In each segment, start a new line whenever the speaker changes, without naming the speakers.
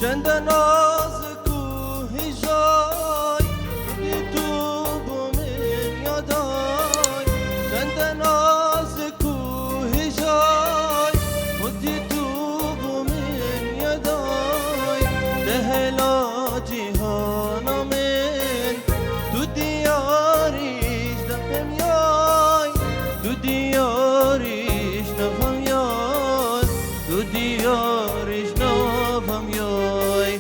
چند نازک و هجای خودی تو بو من یادای چند نازک و هجای خودی تو بو من یادای دهلا جهان من تو دیاریش دفم یای تو دیاریش نفهم یای تو دیاریش نفهم یای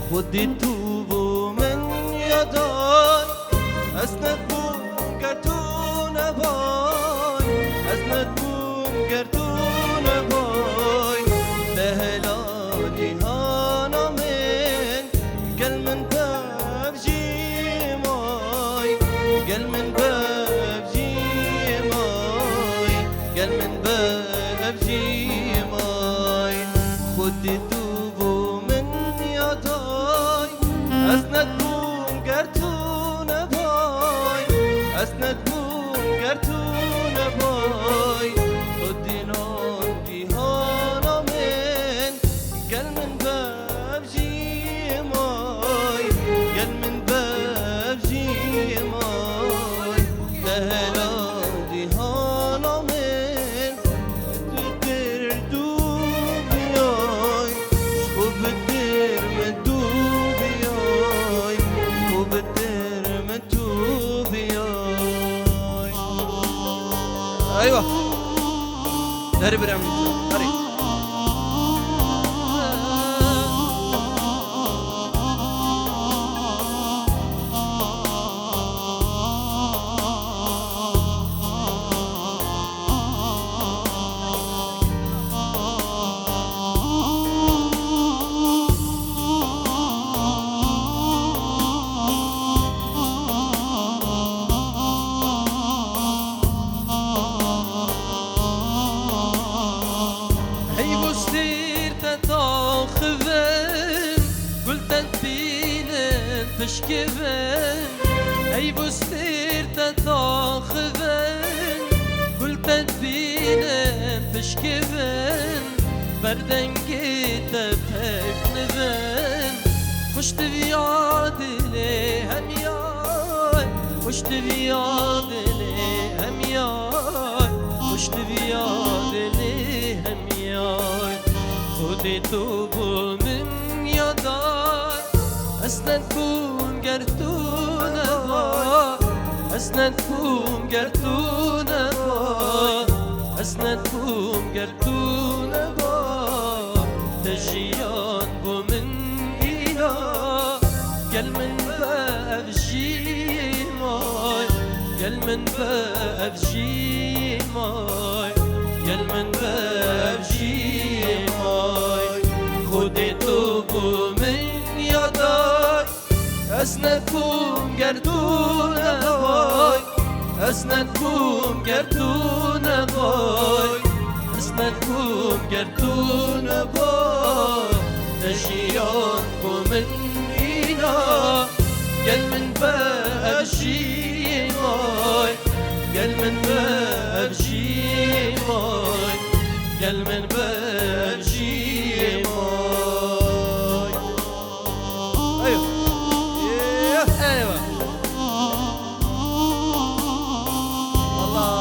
خودی تو بو من یادای اسنت بوم گر تو نبای اسنت بوم گر تو نبای بهلا جهانا من گل من ببجی مای گل من ببجی مای گل من ببجی مای خودی تو بو من یادای اسنت بوم گر تو نبای اسنت بوم گر تو نبای خودی نان جهانا من گل من ببجی مای گل من ببجی مای دهلا جهانا من تو در دو بیای خوب در من دو بیای خوب در من تو بیای ایوه داری برم داری هی بستیر تتاخذن قلت بينن تشكبن هي بستير تتاخذن قلت بينن تشكبن بردن جيت تكنبن خشت بياد لي هم ياي خشت بياد لي هم ياي خشت بياد لي هم ياي خودی تو بو من یادای اسنت بوم گر تو نبای اسنت بوم گر تو نبای اسنت بوم گر تو نبای تجیان بو من اینا گل من بابجی مای گل من بابجی مای گل من بابجی مای خودی تو بو من یادای اسنت بوم گر تو نبای اسنت بوم گر تو نبای اسنت بوم گر تو نبای تجیان بو من اینا گل من بابجی مای گل من بابجی مای گل من بابجی مای ایوه ایوه الله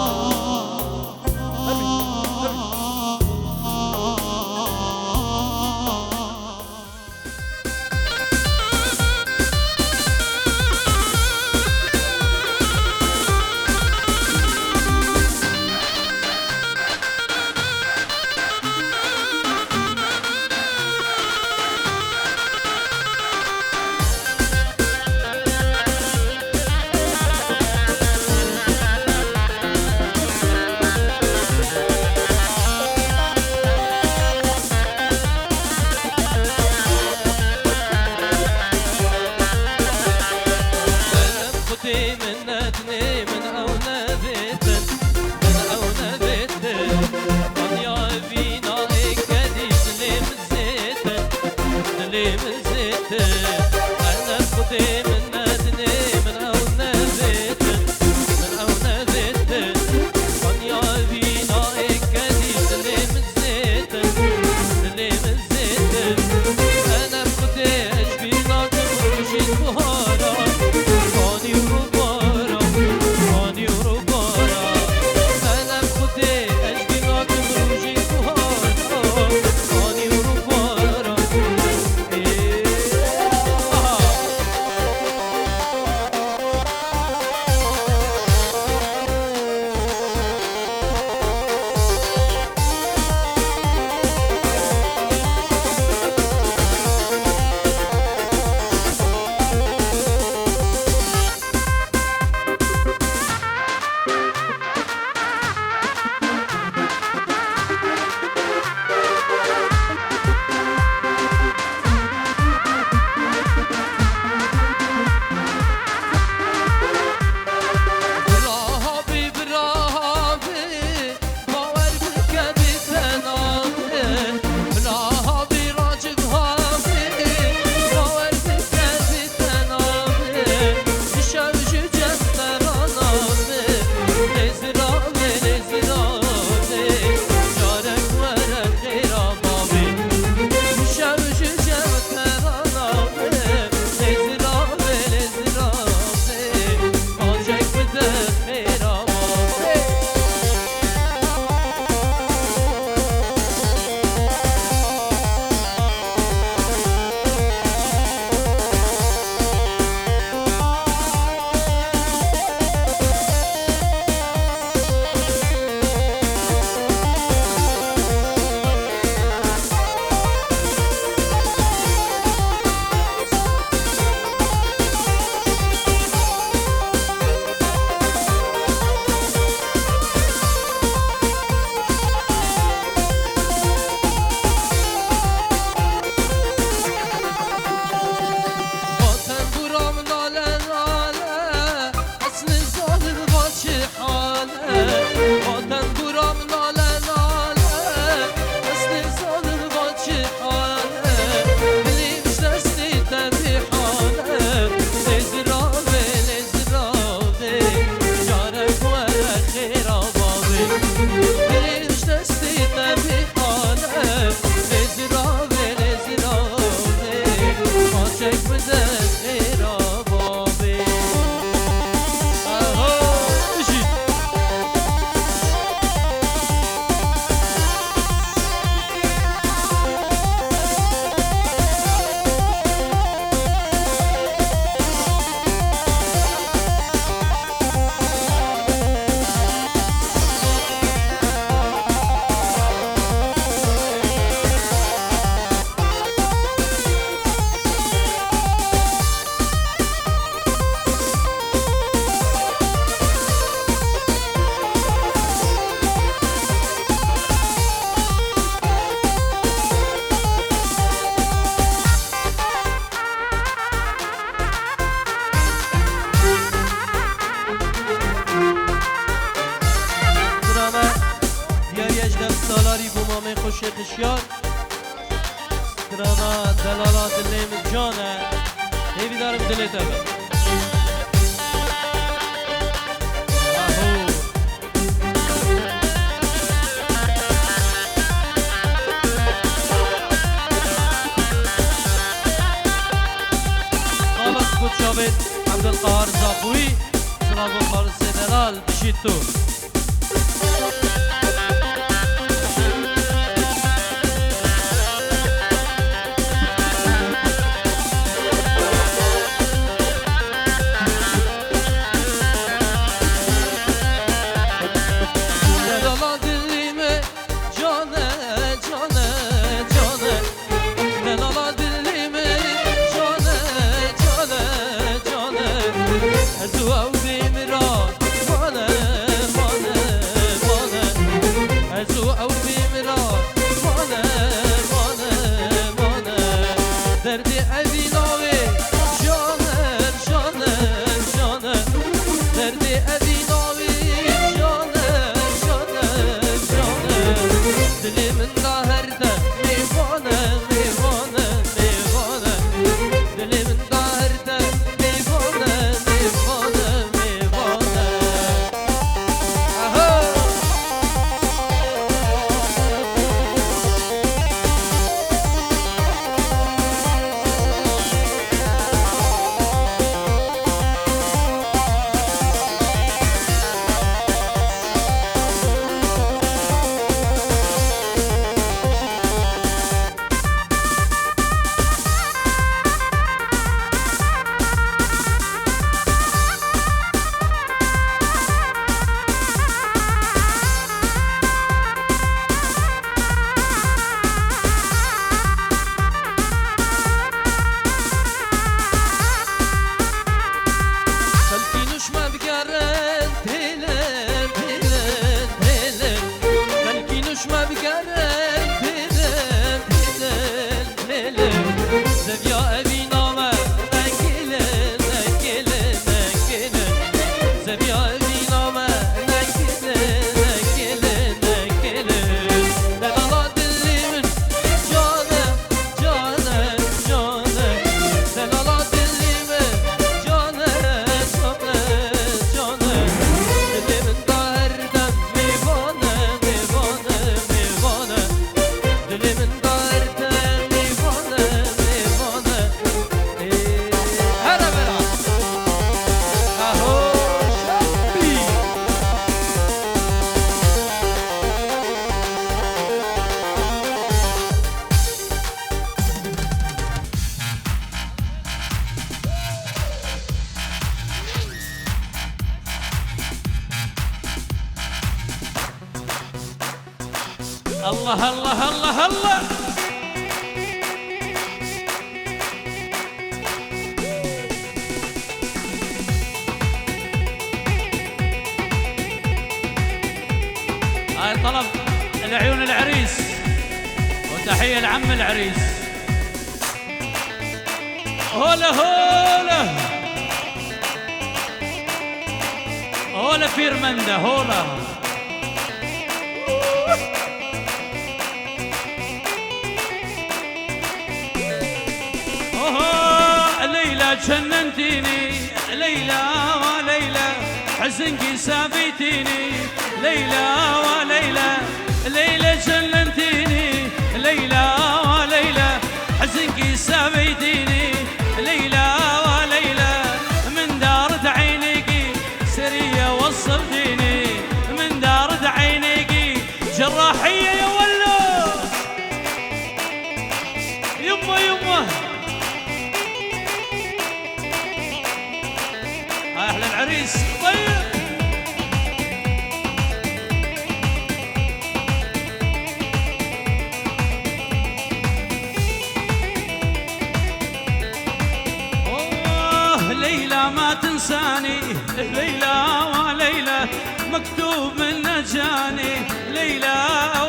حاله وطن برام ناله ناله اصلی زادر با چه حاله دلیمش دستی تبی حاله لزراوه لزراوه جارک و خیر آباوه دلیمش دستی تبی حاله لزراوه لزراوه ماچک بده خیر آباوه سالاری بو مامه خوش خشیار دراما دلالات لیم جانه هیوی دارم دلیت اوه خالص بود شابت عبدالقهار زاقوی سلام و خالص دلال بشید تو الله الله الله الله هاي طلب العيون العريس وتحية لعم العريس. هولا هولا هولا فيرمندا هولا. اوه ليلى جننتيني ليلى وليلى حزنك سابيتيني ليلى وليلى ليلى جننتيني ليلى وليلى حزنك سابيتيني ليلى وليلى من دارة عينيكي سرية وصلتيني من دارة عينيكي جراحية يا ولو يمه يمه. أحلى العريس طيب. ليلى ما تنساني ليلى وليلى مكتوب من جاني ليلى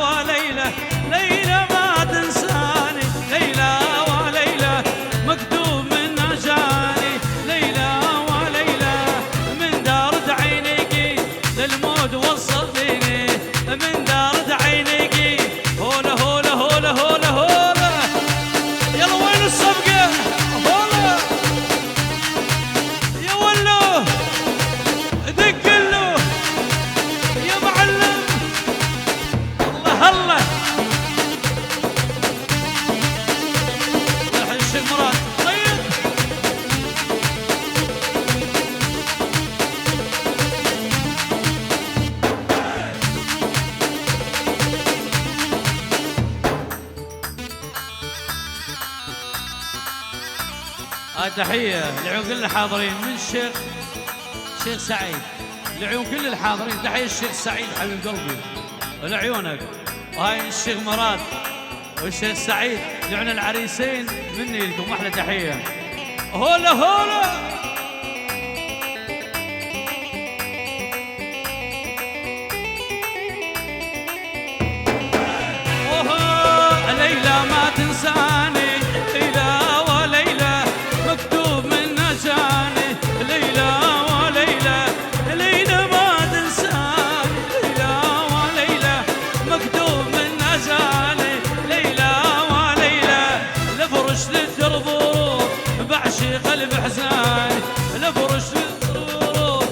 وليلى ليلى ما تنساني ليلى وليلى مكتوب من جاني ليلى وليلى من دارة عينيكي للموت وصلتيني من دارة عينيكي هولا هولا هولا هولا هولا. يلا وين الصفقة هولا يا ولو دق له يا معلم. الله الله يا الشيخ مراد طيب. تحية لعيون كل الحاضرين من الشيخ سعيد لعيون كل الحاضرين. تحية الشيخ سعيد حبيب قلبي ولعيونك. وهاي الشيخ مراد والشيخ سعيد لعيون العريسين مني لكم أحلى تحية. هولا هولا اوه ليلى ما تنساني ليلى وليلى مكتوب من جاني ليلى وليلى ليلى ما تنساني ليلى وليلى مكتوب من جاني ليلى وليلى لفرش للدرب بعشق البحزان لفرش للدرب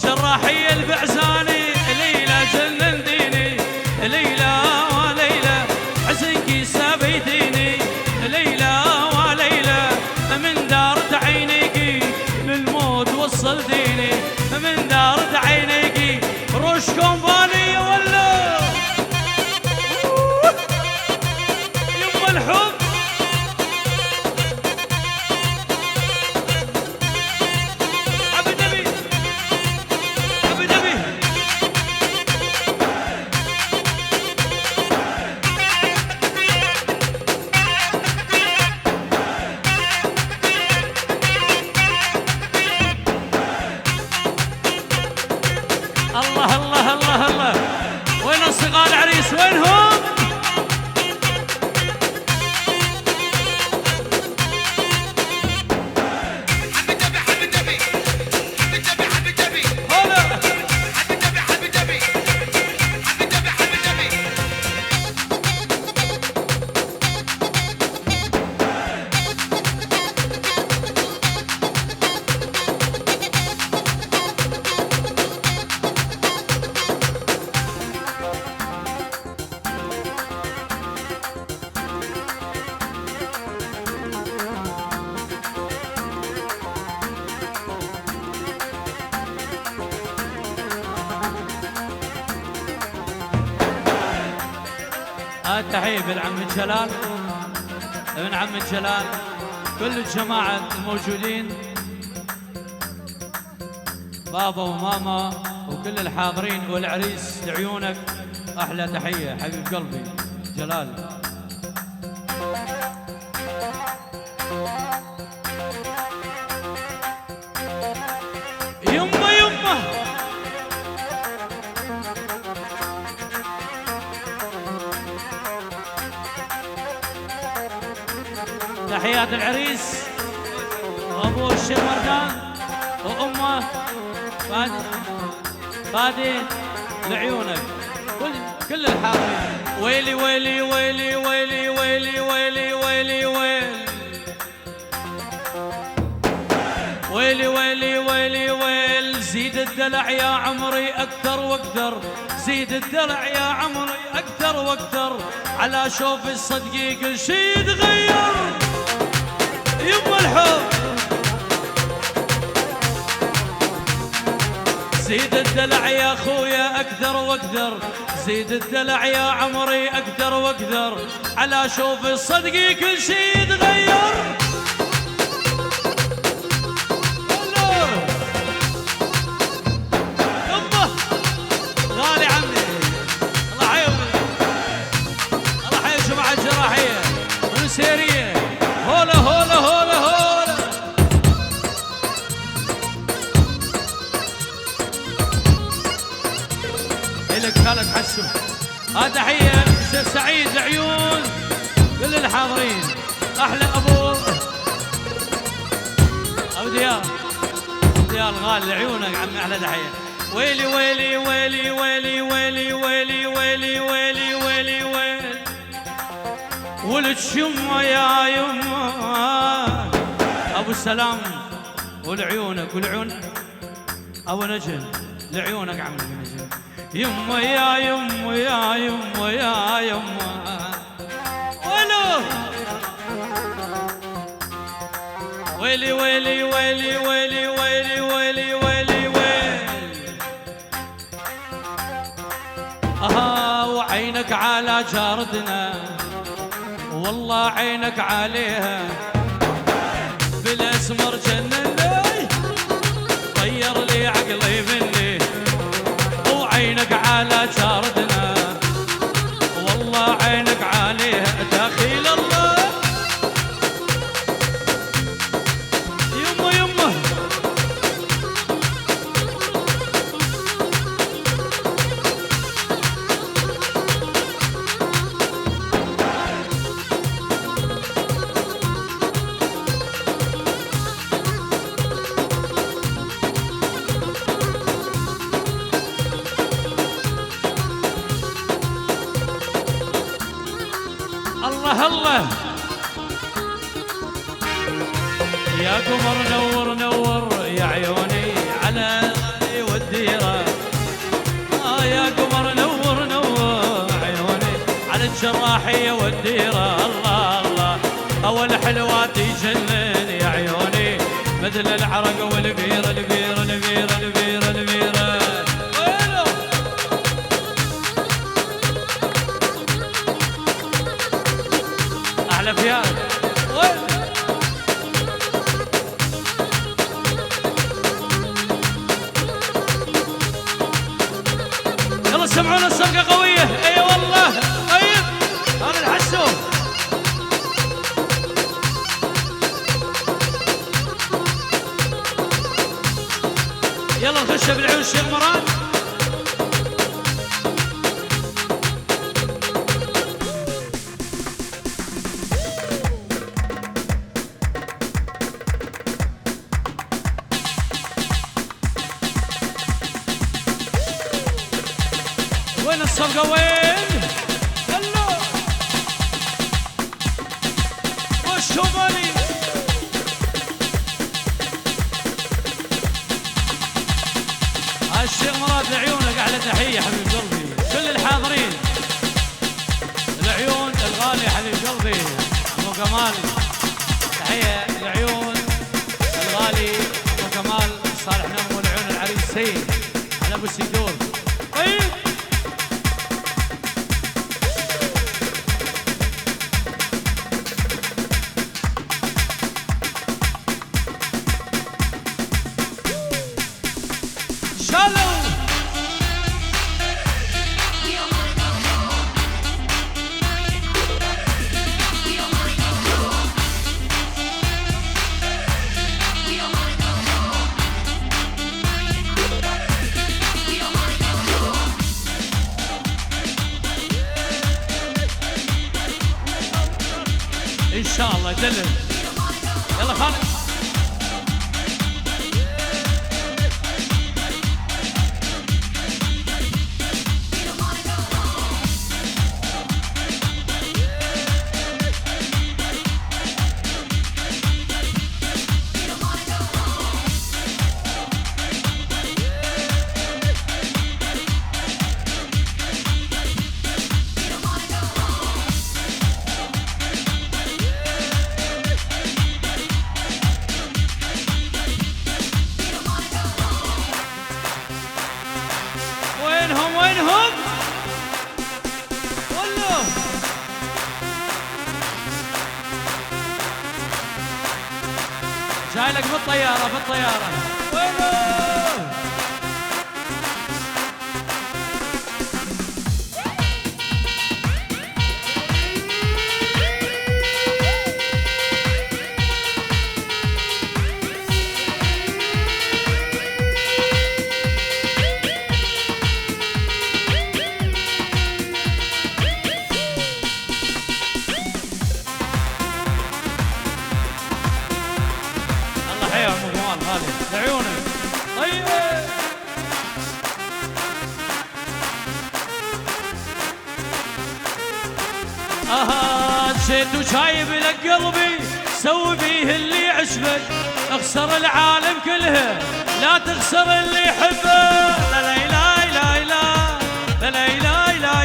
جراحي البعزاني ليلى جننتيني ليلى وليلى حزنك سابيتيني ليلى وليلى من دارة عينيكي للموت وصلتيني من دارة عينيكي روش كومباني ولا يما الحب. أبي دبي أبي دبي الله الله الله الله. وين أصدقاء العريس وينهم؟ هلا تحية بالعم جلال ابن عم جلال كل الجماعة الموجودين بابا وماما وكل الحاضرين والعريس لعيونك أحلى تحية حبيب قلبي جلال. يمه يمه تحيات العريس وابوه الشيخ وردان وامه فادي غادين لعيونك كل الحاضرين. ويلي ويلي ويلي ويلي ويلي ويلي ويلي ويلي ويلي ويلي ويل. زيد الدلع يا عمري أكثر وأكثر، زيد الدلع يا عمري أكثر وأكثر، على شوف الصدقي كل شي يتغير. يما الحب زيد الدلع يا خويا أكثر وأكثر، زيد الدلع يا عمري أكثر وأكثر، على شوف الصدقي كل شي يتغير. غالي عمي الله حيومك، الله حي الجماعة الجراحية والسيرية. هولا هولا هولا هولا. إلك خالد حسو. هذا تحية الشيخ سعيد لعيون كل الحاضرين. أحلى أبو ديار، ديار غالي لعيونك عمي، أحلى تحية. ويلي ويلي ويلي ويلي ويلي ويلي ويلي ويلي ويلي ويلي. ولد يما يا يما ابو السلام ولعيونك ولعيون ابو نجم لعيونك عمي نجم. يما يا يما يا يما يا يما ولو ويلي ويلي ويلي ويلي ويلي ويلي ويلي ويلي. وعينك على جاردنا والله عينك عليها، بالاسمر جنني طير لي عقلي مني. وعينك على جاردنا والله عينك عليها، داخل الله يمه يمه. الله الله يا قمر نور نور يا عيوني على الغالي والديرة. يا قمر نور نور عيوني على الجراحية والديرة. الله الله أول حلوات يجنن يا عيوني، مثل العرق والبيرة البيرة البيرة البيرة البيرة. أحلى فياد يلا سمعونا السرقة قوية. اي والله طيب هذا الحسون. يلا نخش بالعيون الشيخ مراد. وين الصفقة وين؟ يلا والشمالي الشيخ مراد لعيونك أحلى تحية حبيب قلبي. كل الحاضرين العيون الغالي حبيب قلبي أبو كمال، تحية العيون الغالي أبو كمال صالح نمو والعيون العريس سيد على أبو السيدور. طيب ان شاء الله يدلل. يلا خالد عيونك بالطيارة بالطيارة. وينه لعيونك. طيب جيت وجايب لك قلبي سوي فيه اللي عشبك، اخسر العالم كلها لا تخسر اللي يحبك. لا لا لا لا لا لا لا لا لا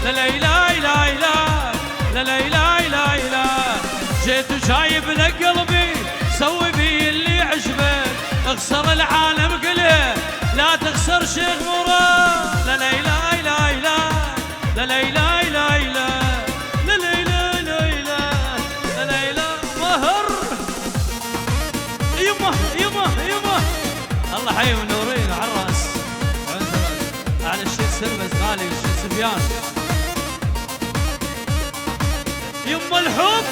لا لا لا لا لا لا. جيت وجايب لك قلبي سوي فيه اللي عجبك، اخسر العالم كله لا تخسر شيخ مراد. لا لا لا لا لا لا لا لا لا لا لا لا لا لا مهر. يمه يمه يمه الله حي ونورين على الراس على الشيخ سلمس غالي والشيخ سفيان. يمه الحب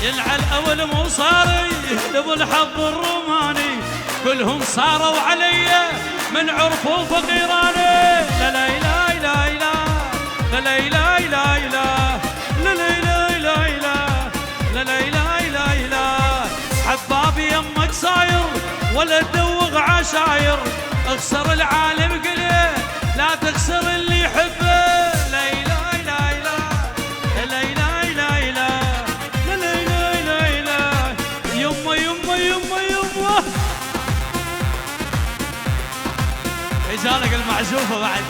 يلعن اول مو صاري لبو الحظ الروماني، كلهم صاروا علي من عرفوا فقيراني. لا لا لا لا لا لا لا لا لا لا لا لا لا لا لا لا. حبابي يمك صاير ولا تدوغ عشاير، اخسر العالم كله لا تخسر اللي يحبه. رجالك المعزوفة بعد.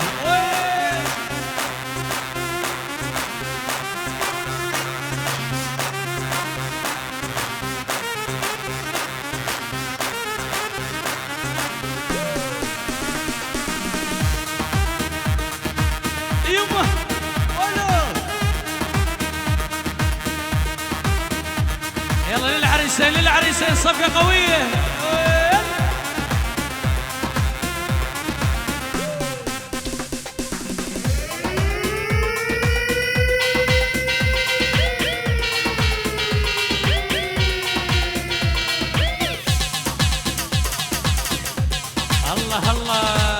يمه يلا للعريسين للعريسين صفقة قوية. الله الله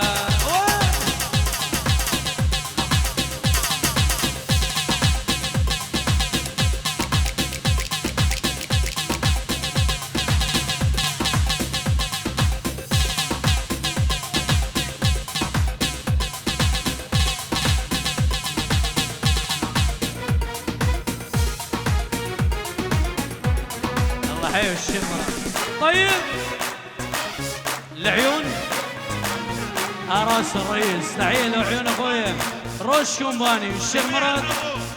الله حي الشمرة. طيب العيون راس الرئيس تعيل وعيون اخويا روش كومباني والشيخ مراد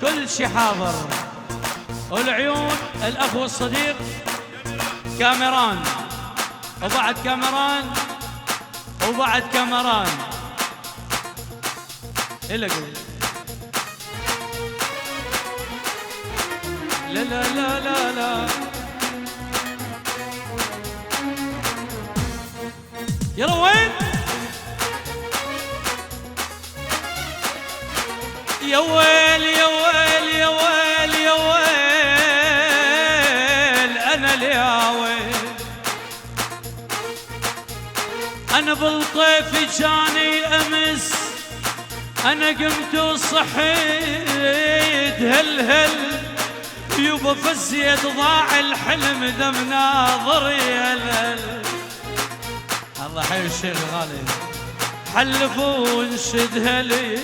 كل شي حاضر. والعيون الاخ والصديق كاميران وبعد كاميران وبعد كاميران. إلا قول لا لا لا لا لا يلا وين يا ويل يا ويل يا ويل يا ويل انا يا ويل. انا بالطيف جاني امس انا قمت وصحيت هل يوبا فزيت ضاع الحلم دم ناظري هل. الله حي الشيخ غالي حلفوا ونشدها لي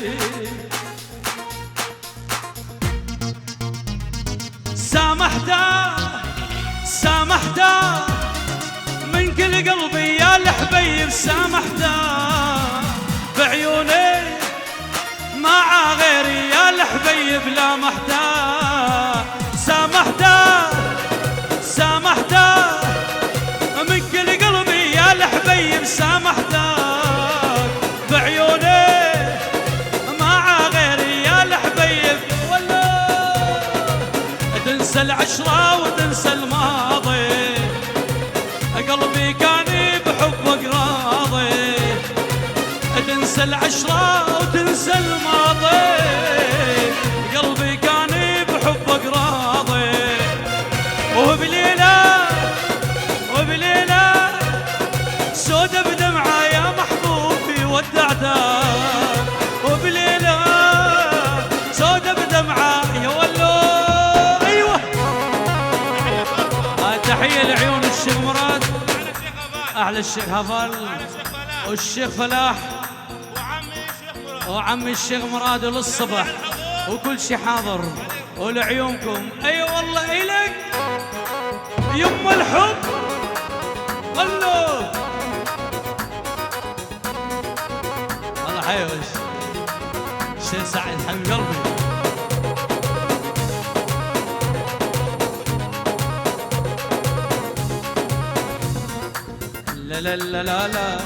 سامحته من كل قلبي يا الحبيب سامحته بعيوني مع غيري يا الحبيب لامحته سامحته من كل قلبي يا الحبيب سامحته تنسى العشرة وتنسى الماضي، قلبي كان بحبك راضي، تنسى العشرة وتنسى الماضي، قلبي كان بحبك راضي. وبليلة سودة بدمعة يا محبوبي ودعتك، وبليلة سودة بدمعة يا ولو. ايوه تحية لعيون الشيخ مراد، احلى الشيخ هفال والشيخ فلاح وعمي الشيخ مراد للصبح وكل شي حاضر ولعيونكم. اي والله الك يم الحب الله. الله حيوش الشيخ سعيد حبيب قلبي. لا لا لا لا لا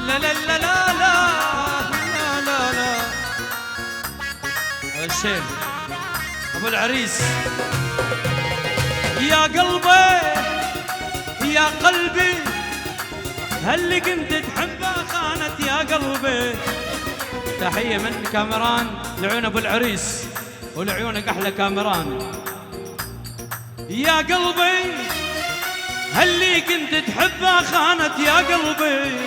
لا لا لا لا لا لا لا. الشيخ ابو العريس يا قلبي يا قلبي هاللي كنت تحبه خانت يا قلبي. تحية من كاميران لعيون ابو العريس ولعيونك احلى كاميران. يا قلبي هاللي كنت تحبه خانت يا قلبي،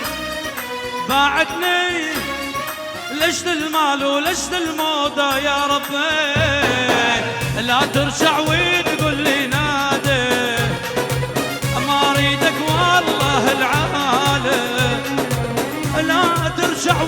باعتني لجد المال ولجد الموضة يا ربي. لا ترجع وتقول لي نادي ما اريدك والله العالم، لا ترجع